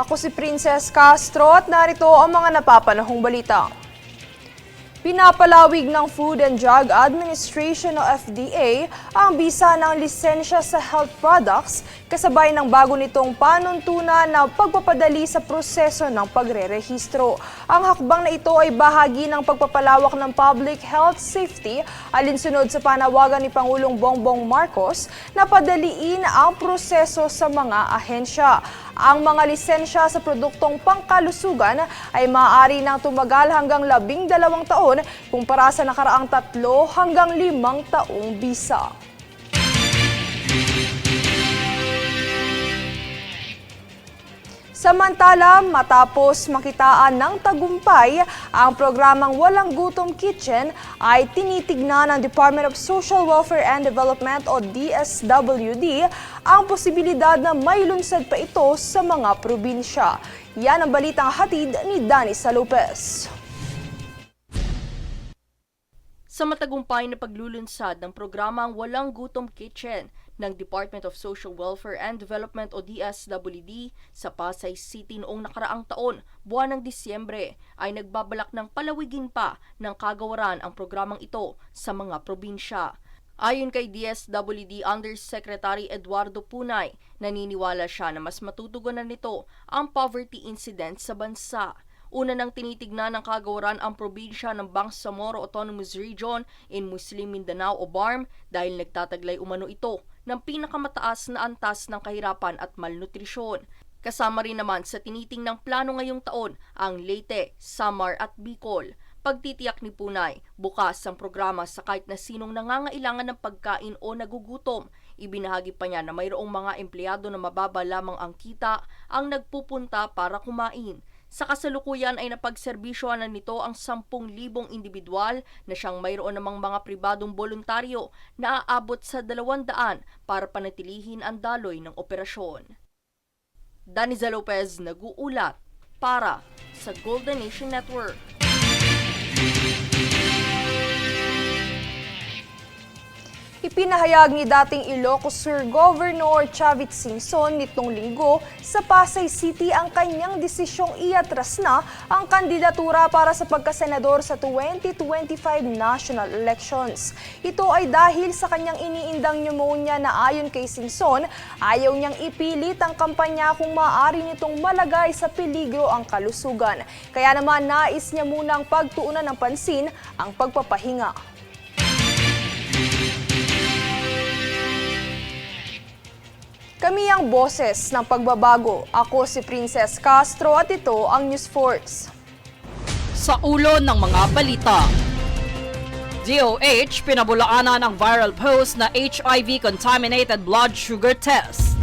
Ako si Princess Castro at narito ang mga napapanahong balita. Pinapalawig ng Food and Drug Administration o FDA ang bisa ng lisensya sa health products kasabay ng bago nitong panuntunan na pagpapadali sa proseso ng pagrerehistro. Ang hakbang na ito ay bahagi ng pagpapalawak ng public health safety alinsunod sa panawagan ni Pangulong Bongbong Marcos na padaliin ang proseso sa mga ahensya. Ang mga lisensya sa produktong pangkalusugan ay maaari nang tumagal hanggang 12 taon kumpara sa nakaraang 3 hanggang 5 taong bisa. Samantala, matapos makitaan ng tagumpay, ang programang Walang Gutom Kitchen ay tinitignan ng Department of Social Welfare and Development o DSWD ang posibilidad na mailunsad pa ito sa mga probinsya. Yan ang balitang hatid ni Danisa Lopez. Sa matagumpay na paglulunsad ng programang Walang Gutom Kitchen ng Department of Social Welfare and Development o DSWD sa Pasay City noong nakaraang taon, buwan ng Disyembre, ay nagbabalak ng palawigin pa ng kagawaran ang programang ito sa mga probinsya. Ayon kay DSWD Undersecretary Eduardo Punay, naniniwala siya na mas matutugunan nito ang poverty incidence sa bansa. Una nang tinitignan ng kagawaran ang probinsya ng Bangsamoro Autonomous Region in Muslim Mindanao o BARM dahil nagtataglay umano ito ng pinakamataas na antas ng kahirapan at malnutrisyon. Kasama rin naman sa tinitingnang plano ngayong taon ang Leyte, Samar at Bicol. Pagtitiyak ni Punay, bukas ang programa sa kahit na sinong nangangailangan ng pagkain o nagugutom. Ibinahagi pa niya na mayroong mga empleyado na mababa lamang ang kita ang nagpupunta para kumain. Sa kasalukuyan ay napagserbisyohan na nito ang 10,000 individual na siyang mayroon namang mga pribadong voluntaryo na aabot sa 200 para panatilihin ang daloy ng operasyon. Danisa Lopez nag-uulat para sa Golden Nation Network. Ipinahayag ni dating Ilocos Sur Governor Chavit Singson nitong linggo sa Pasay City ang kanyang desisyong iatras na ang kandidatura para sa pagkasenador sa 2025 national elections. Ito ay dahil sa kanyang iniindang pneumonia na ayon kay Singson, ayaw niyang ipilit ang kampanya kung maaari nitong malagay sa peligro ang kalusugan. Kaya naman nais niya munang pagtuunan ng pansin ang pagpapahinga. Kami ang boses ng pagbabago. Ako si Princess Castro at ito ang News Force. Sa ulo ng mga balita, DOH pinabulaanan ang viral post na HIV-contaminated blood sugar test.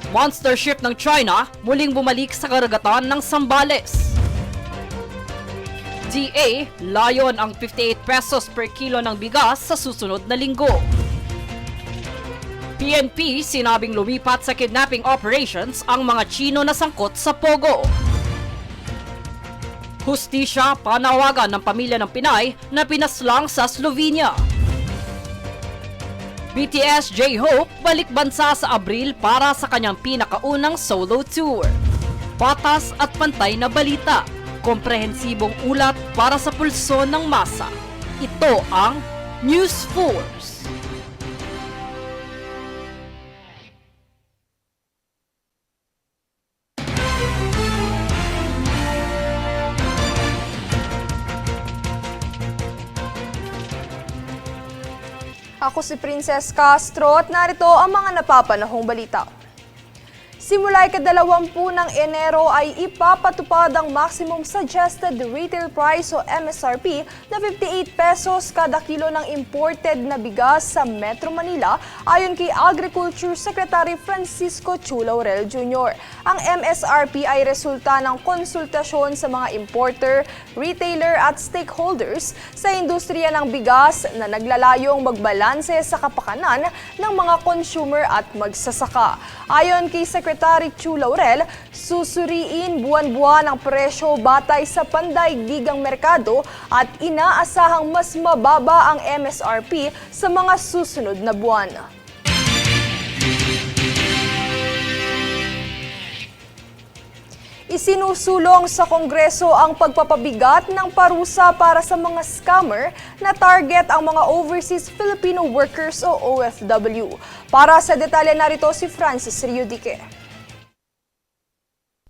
Monster ship ng China muling bumalik sa karagatan ng Zambales. DA, layon ang 58 pesos per kilo ng bigas sa susunod na linggo. PNP sinabing lumipat sa kidnapping operations ang mga Chino na sangkot sa Pogo. Hustisya panawagan ng pamilya ng Pinay na pinaslang sa Slovenia. BTS J-Hope balik bansa sa Abril para sa kanyang pinakaunang solo tour. Patas at pantay na balita, komprehensibong ulat para sa pulso ng masa. Ito ang News Force. Ako si Princess Castro at narito ang mga napapanahong balita. Simula ika-20 ng Enero ay ipapatupad ang maximum suggested retail price o MSRP na 58 pesos kada kilo ng imported na bigas sa Metro Manila ayon kay Agriculture Secretary Francisco Chu Laurel Jr. Ang MSRP ay resulta ng konsultasyon sa mga importer, retailer at stakeholders sa industriya ng bigas na naglalayong magbalanse sa kapakanan ng mga consumer at magsasaka. Ayon kay Secretary Chu Laurel, susuriin buwan-buwan ang presyo batay sa pandaigdigang merkado at inaasahang mas mababa ang MSRP sa mga susunod na buwan. Isinusulong sa Kongreso ang pagpapabigat ng parusa para sa mga scammer na target ang mga overseas Filipino workers o OFW. Para sa detalye narito si Francis Riudique.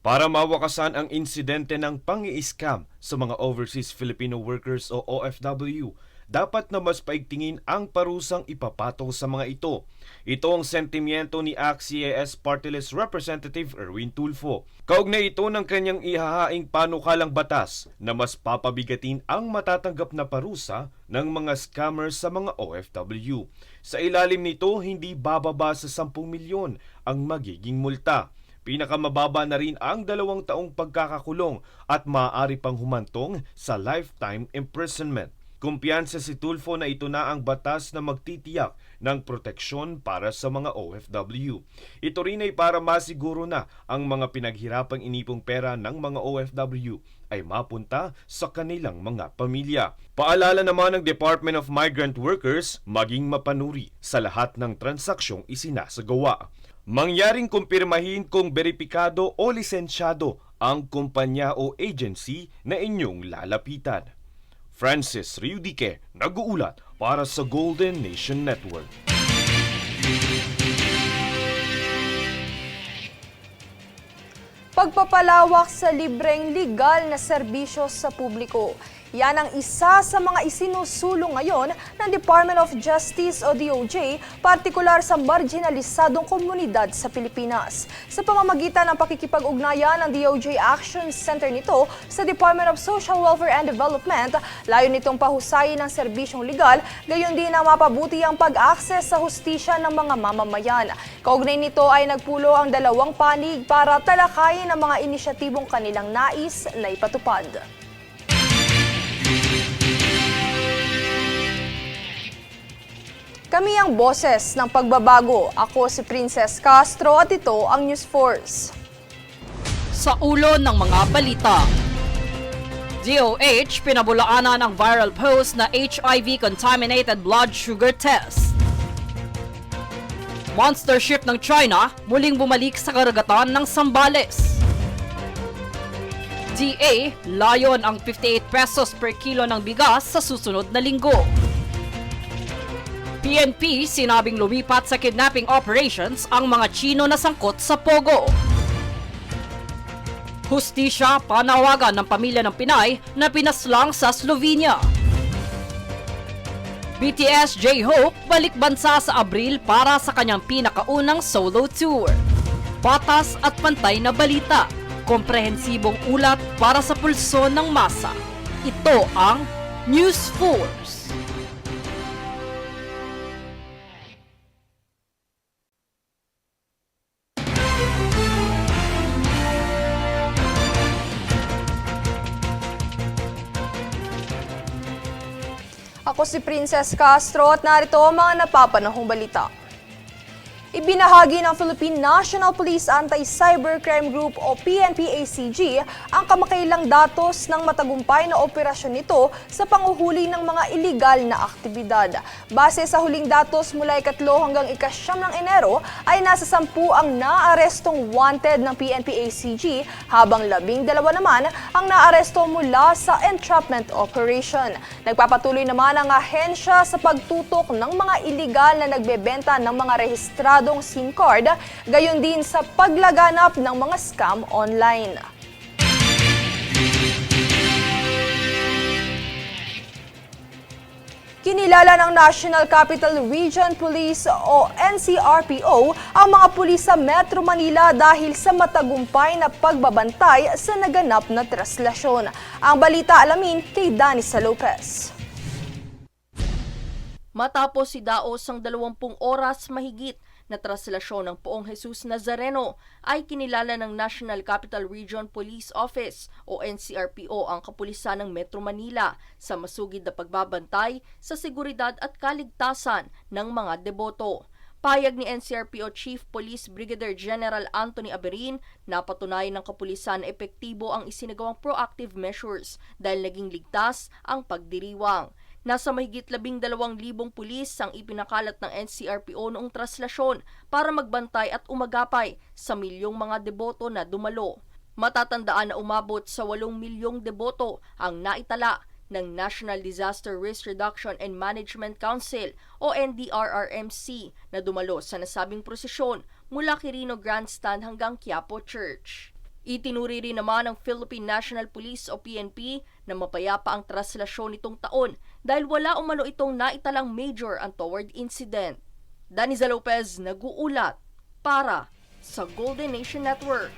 Para mawakasan ang insidente ng pang-i-scam sa mga overseas Filipino workers o OFW, dapat na mas paigtingin ang parusang ipapatol sa mga ito. Ito ang sentimiento ni ACT-CIS Party List Representative Erwin Tulfo. Kaugnay ito ng kanyang ihahaing panukalang batas na mas papabigatin ang matatanggap na parusa ng mga scammers sa mga OFW. Sa ilalim nito, hindi bababa sa 10 milyon ang magiging multa. Pinakamababa na rin ang 2 taong pagkakakulong at maaari pang humantong sa lifetime imprisonment. Kumpiyansa si Tulfo na ito na ang batas na magtitiyak ng proteksyon para sa mga OFW. Ito rin ay para masiguro na ang mga pinaghirapang inipong pera ng mga OFW ay mapunta sa kanilang mga pamilya. Paalala naman ng Department of Migrant Workers maging mapanuri sa lahat ng transaksyong isinasagawa. Mangyaring kumpirmahin kung beripikado o lisensyado ang kumpanya o agency na inyong lalapitan. Francis Riudique, nag-uulat para sa Golden Nation Network. Pagpapalawak sa libreng legal na serbisyo sa publiko. Yan ang isa sa mga isinusulong ngayon ng Department of Justice o DOJ, partikular sa marginalisadong komunidad sa Pilipinas. Sa pamamagitan ng pakikipag-ugnayan ng DOJ Action Center nito sa Department of Social Welfare and Development, layo nitong pahusayin ng serbisyong legal, gayon din ang mapabuti ang pag-access sa hustisya ng mga mamamayan. Kaugnay nito ay nagpulo ang 2 panig para talakayin ang mga inisyatibong kanilang nais na ipatupad. Kami ang boses ng pagbabago. Ako si Princess Castro at ito ang News Force. Sa ulo ng mga balita, DOH pinabulaanan ang viral post na HIV-contaminated blood sugar test. Monster ship ng China muling bumalik sa karagatan ng Zambales. DA, layon ang 58 pesos per kilo ng bigas sa susunod na linggo. PNP, sinabing lumipat sa kidnapping operations ang mga Chino na sangkot sa Pogo. Hustisya, panawagan ng pamilya ng Pinay na pinaslang sa Slovenia. BTS J-Hope balik bansa sa Abril para sa kanyang pinakaunang solo tour. Patas at pantay na balita, komprehensibong ulat para sa pulso ng masa. Ito ang News Force. Ako si Princess Castro at narito ang mga napapanahong balita. Ibinahagi ng Philippine National Police Anti-Cybercrime Group o PNP-ACG ang kamakailang datos ng matagumpay na operasyon nito sa panguhuli ng mga iligal na aktibidad. Base sa huling datos mula 3 hanggang 9 ng Enero ay nasa 10 ang naarestong wanted ng PNP-ACG habang 12 naman ang naaresto mula sa entrapment operation. Nagpapatuloy naman ang ahensya sa pagtutok ng mga iligal na nagbebenta ng mga rehistrado SIM card, gayon din sa paglaganap ng mga scam online. Kinilala ng National Capital Region Police o NCRPO ang mga pulis sa Metro Manila dahil sa matagumpay na pagbabantay sa naganap na traslasyon. Ang balita alamin kay Danisa Lopez. Matapos si Daos ang 20 oras mahigit na traslasyon ng Poong Jesus Nazareno ay kinilala ng National Capital Region Police Office o NCRPO ang kapulisan ng Metro Manila sa masugid na pagbabantay sa seguridad at kaligtasan ng mga deboto. Payag ni NCRPO Chief Police Brigadier General Anthony Aberin na patunayan ng kapulisan na epektibo ang isinagawang proactive measures dahil naging ligtas ang pagdiriwang. Nasa mahigit 12,000 pulis ang ipinakalat ng NCRPO noong traslasyon para magbantay at umagapay sa milyong mga deboto na dumalo. Matatandaan na umabot sa 8 milyong deboto ang naitala ng National Disaster Risk Reduction and Management Council o NDRRMC na dumalo sa nasabing prosesyon mula Quirino Grandstand hanggang Quiapo Church. Itinuri rin naman ng Philippine National Police o PNP na mapayapa ang traslasyon nitong taon dahil wala umano itong naitalang major untoward incident. Daniza Lopez nag-uulat para sa Golden Nation Network.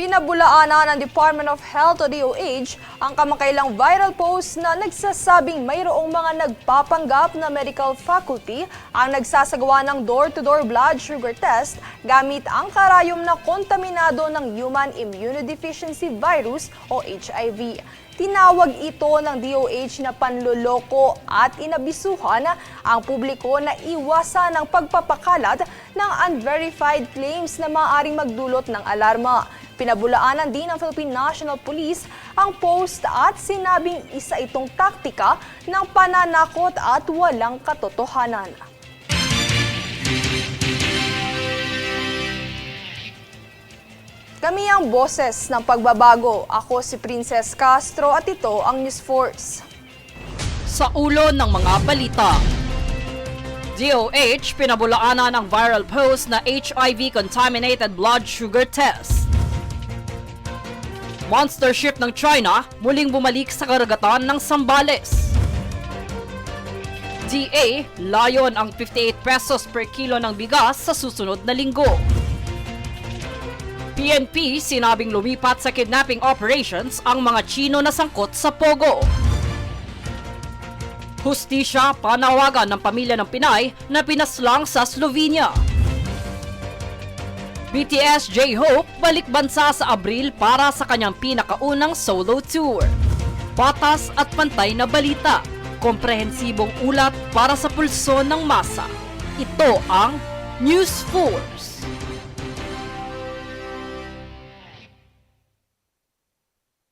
Pinabulaanan ng Department of Health o DOH ang kamakailang viral post na nagsasabing mayroong mga nagpapanggap na medical faculty ang nagsasagawa ng door-to-door blood sugar test gamit ang karayom na kontaminado ng Human Immunodeficiency Virus o HIV. Tinawag ito ng DOH na panloloko at inabisuhan ang publiko na iwasan ang pagpapakalat ng unverified claims na maaaring magdulot ng alarma. Pinabulaanan din ng Philippine National Police ang post at sinabing isa itong taktika ng pananakot at walang katotohanan. Kami ang boses ng pagbabago. Ako si Princess Castro at ito ang News Force. Sa ulo ng mga balita, DOH pinabulaanan ang viral post na HIV-contaminated blood sugar test. Monster ship ng China muling bumalik sa karagatan ng Zambales. DA, layon ang 58 pesos per kilo ng bigas sa susunod na linggo. PNP, sinabing lumipat sa kidnapping operations ang mga Chino na sangkot sa Pogo. Hustisya, panawagan ng pamilya ng Pinay na pinaslang sa Slovenia. BTS J-Hope balik bansa sa Abril para sa kanyang pinakaunang solo tour. Patas at pantay na balita, komprehensibong ulat para sa pulso ng masa. Ito ang News Force.